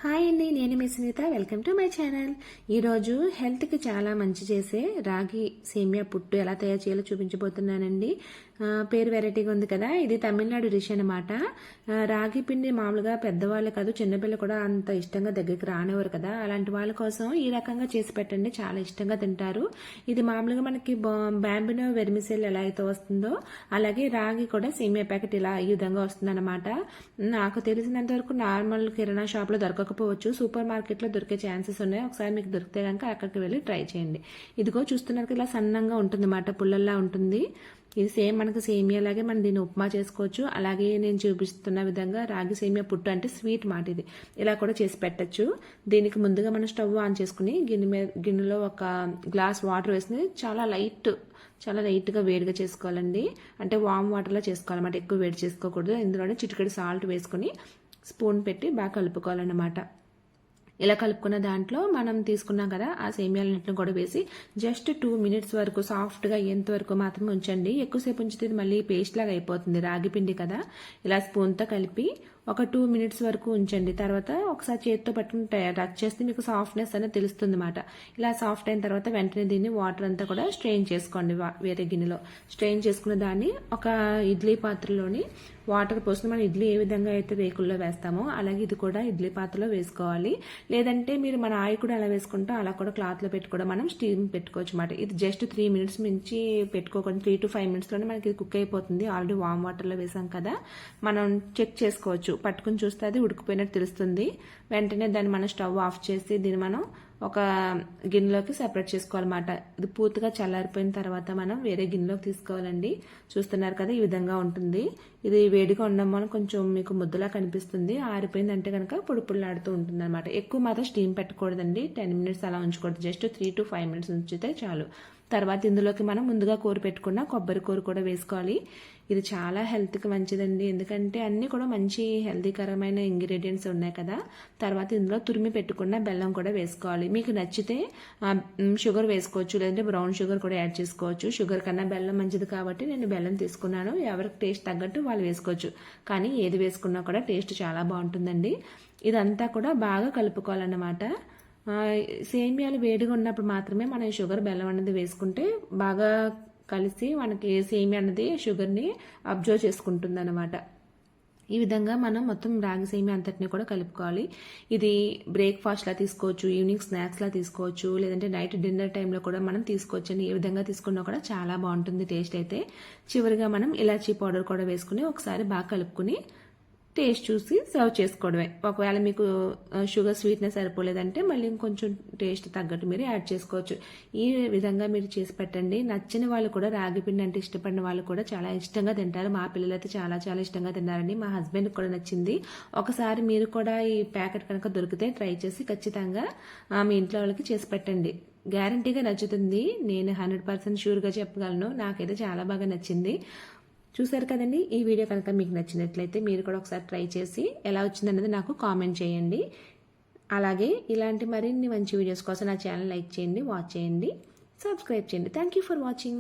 Hi అండి, నేను మీ Sunitha. Welcome to my channel. ఈరోజు హెల్త్కి చాలా మంచి చేసే రాగి సేమియా పుట్టు ఎలా తయారు చేయాలో చూపించబోతున్నానండి. పేరు వెరైటీగా ఉంది కదా. ఇది తమిళనాడు డిష్ అనమాట. రాగి పిండి మామూలుగా పెద్దవాళ్ళు కాదు, చిన్నపిల్లలు కూడా అంత ఇష్టంగా దగ్గరికి రానివ్వరు కదా. అలాంటి వాళ్ళ కోసం ఈ రకంగా చేసి పెట్టండి, చాలా ఇష్టంగా తింటారు. ఇది మామూలుగా మనకి బ్యాంబినో వెర్మిసెల్ ఎలా అయితే వస్తుందో అలాగే రాగి కూడా సేమియా ప్యాకెట్ ఇలా ఈ విధంగా వస్తుంది అనమాట. నాకు తెలిసినంత వరకు నార్మల్ కిరాణా షాప్లో దొరకకపోవచ్చు, సూపర్ మార్కెట్లో దొరికే ఛాన్సెస్ ఉన్నాయి. ఒకసారి మీకు దొరికితే కనుక అక్కడికి వెళ్ళి ట్రై చేయండి. ఇదిగో చూస్తున్నారు, ఇలా సన్నంగా ఉంటుంది అన్నమాట, పుల్లల్లా ఉంటుంది. ఇది సేమ్ మనకు సేమియా లాగే మనం దీన్ని ఉప్మా చేసుకోవచ్చు. అలాగే నేను చూపిస్తున్న విధంగా రాగి సేమియా పుట్టు అంటే స్వీట్ మాట, ఇది ఇలా కూడా చేసి పెట్టచ్చు. దీనికి ముందుగా మనం స్టవ్ ఆన్ చేసుకుని గిన్నెలో ఒక గ్లాస్ వాటర్ వేసుకుని చాలా లైట్గా వేడిగా చేసుకోవాలండి. అంటే వామ్ వాటర్లో చేసుకోవాలన్నమాట, ఎక్కువ వేడి చేసుకోకూడదు. ఇందులోనే చిటికెడు సాల్ట్ వేసుకుని స్పూన్ పెట్టి బాగా కలుపుకోవాలన్నమాట. ఇలా కలుపుకున్న దాంట్లో మనం తీసుకున్నాం కదా ఆ సేమియాలన్నింటిని కూడా వేసి జస్ట్ 2 minutes వరకు సాఫ్ట్గా అయ్యేంత వరకు మాత్రమే ఉంచండి. ఎక్కువసేపు ఉంచితే మళ్ళీ పేస్ట్ లాగా అయిపోతుంది, రాగి పిండి కదా. ఇలా స్పూన్తో కలిపి ఒక 2 minutes వరకు ఉంచండి. తర్వాత ఒకసారి చేతితో పట్టుకుని టచ్ చేస్తే మీకు సాఫ్ట్నెస్ అనేది తెలుస్తుంది అన్నమాట. ఇలా సాఫ్ట్ అయిన తర్వాత వెంటనే దీన్ని వాటర్ అంతా కూడా స్ట్రెయిన్ చేసుకోండి. వేరే గిన్నెలో స్ట్రెయిన్ చేసుకున్న దాన్ని ఒక ఇడ్లీ పాత్రలోని వాటర్ పోసుకుని మనం ఇడ్లీ ఏ విధంగా అయితే రేకుల్లో వేస్తామో అలాగే ఇది కూడా ఇడ్లీ పాత్రలో వేసుకోవాలి. లేదంటే మీరు మన ఆయి కూడా అలా వేసుకుంటా అలా కూడా క్లాత్లో పెట్టి కూడా మనం స్టీమ్ పెట్టుకోవచ్చు అన్నమాట. ఇది జస్ట్ 3 minutes మించి పెట్టుకోకుండా 3 to 5 minutesలోనే మనకి ఇది కుక్ అయిపోతుంది. ఆల్రెడీ వామ్ వాటర్లో వేసాం కదా, మనం చెక్ చేసుకోవచ్చు. పట్టుకుని చూస్తే అది ఉడికిపోయినట్టు తెలుస్తుంది. వెంటనే దాన్ని మనం స్టవ్ ఆఫ్ చేసి దీన్ని మనం ఒక గిన్నెలోకి సెపరేట్ చేసుకోవాలన్నమాట. ఇది పూర్తిగా చల్లారిపోయిన తర్వాత మనం వేరే గిన్నెలోకి తీసుకోవాలండి. చూస్తున్నారు కదా, ఈ విధంగా ఉంటుంది. ఇది వేడిగా ఉండడం వల్ల కొంచెం మీకు ముద్దలా కనిపిస్తుంది. ఆరిపోయిందంటే కనుక పొడి పొడిలాడుతూ ఉంటుంది అనమాట. ఎక్కువ మాత్రం స్టీమ్ పెట్టకూడదండి, 10 minutes అలా ఉంచకూడదు. జస్ట్ 3 to 5 minutes ఉంచితే చాలు. తర్వాత ఇందులోకి మనం ముందుగా కూర పెట్టుకున్న కొబ్బరి కూర కూడా వేసుకోవాలి. ఇది చాలా హెల్త్కి మంచిదండి, ఎందుకంటే అన్నీ కూడా మంచి హెల్తీకరమైన ఇంగ్రీడియంట్స్ ఉన్నాయి కదా. తర్వాత ఇందులో తురిమి పెట్టుకున్న బెల్లం కూడా వేసుకోవాలి. మీకు నచ్చితే షుగర్ వేసుకోవచ్చు, లేదంటే బ్రౌన్ షుగర్ కూడా యాడ్ చేసుకోవచ్చు. షుగర్ కన్నా బెల్లం మంచిది కాబట్టి నేను బెల్లం తీసుకున్నాను. ఎవరికి టేస్ట్ తగ్గట్టు వాళ్ళు వేసుకోవచ్చు, కానీ ఏది వేసుకున్నా కూడా టేస్ట్ చాలా బాగుంటుందండి. ఇదంతా కూడా బాగా కలుపుకోవాలన్నమాట. సేమియాలు వేడిగా ఉన్నప్పుడు మాత్రమే మనం షుగర్ బెల్లం అనేది వేసుకుంటే బాగా కలిసి మనకి సేమియా అనేది షుగర్ని అబ్జర్వ్ చేసుకుంటుంది అనమాట. ఈ విధంగా మనం మొత్తం రాగి సేమియా అంతటిని కూడా కలుపుకోవాలి. ఇది బ్రేక్ఫాస్ట్లా తీసుకోవచ్చు, ఈవినింగ్ స్నాక్స్లా తీసుకోవచ్చు, లేదంటే నైట్ డిన్నర్ టైంలో కూడా మనం తీసుకోవచ్చు అండి. ఏ విధంగా తీసుకున్నా కూడా చాలా బాగుంటుంది టేస్ట్ అయితే. చివరిగా మనం ఇలాచీ పౌడర్ కూడా వేసుకుని ఒకసారి బాగా కలుపుకుని టేస్ట్ చూసి సర్వ్ చేసుకోవడమే. ఒకవేళ మీకు షుగర్ స్వీట్నెస్ సరిపోలేదంటే మళ్ళీ ఇంకొంచెం టేస్ట్ తగ్గట్టు మీరు యాడ్ చేసుకోవచ్చు. ఈ విధంగా మీరు చేసి పెట్టండి. నచ్చిన వాళ్ళు కూడా రాగి పిండి అంటే ఇష్టపడిన వాళ్ళు కూడా చాలా ఇష్టంగా తింటారు. మా పిల్లలు అయితే చాలా చాలా ఇష్టంగా తిన్నారండి. మా హస్బెండ్కి కూడా నచ్చింది. ఒకసారి మీరు కూడా ఈ ప్యాకెట్ కనుక దొరికితే ట్రై చేసి ఖచ్చితంగా మీ ఇంట్లో వాళ్ళకి చేసి పెట్టండి. గ్యారంటీగా నచ్చుతుంది, నేను 100% షూర్గా చెప్పగలను. నాకైతే చాలా బాగా నచ్చింది. చూసారు కదండి, ఈ వీడియో కనుక మీకు నచ్చినట్లయితే మీరు కూడా ఒకసారి ట్రై చేసి ఎలా వచ్చిందనేది నాకు కామెంట్ చేయండి. అలాగే ఇలాంటి మరిన్ని మంచి వీడియోస్ కోసం నా ఛానల్ లైక్ చేయండి, వాచ్ చేయండి, సబ్స్క్రైబ్ చేయండి. Thank you for watching.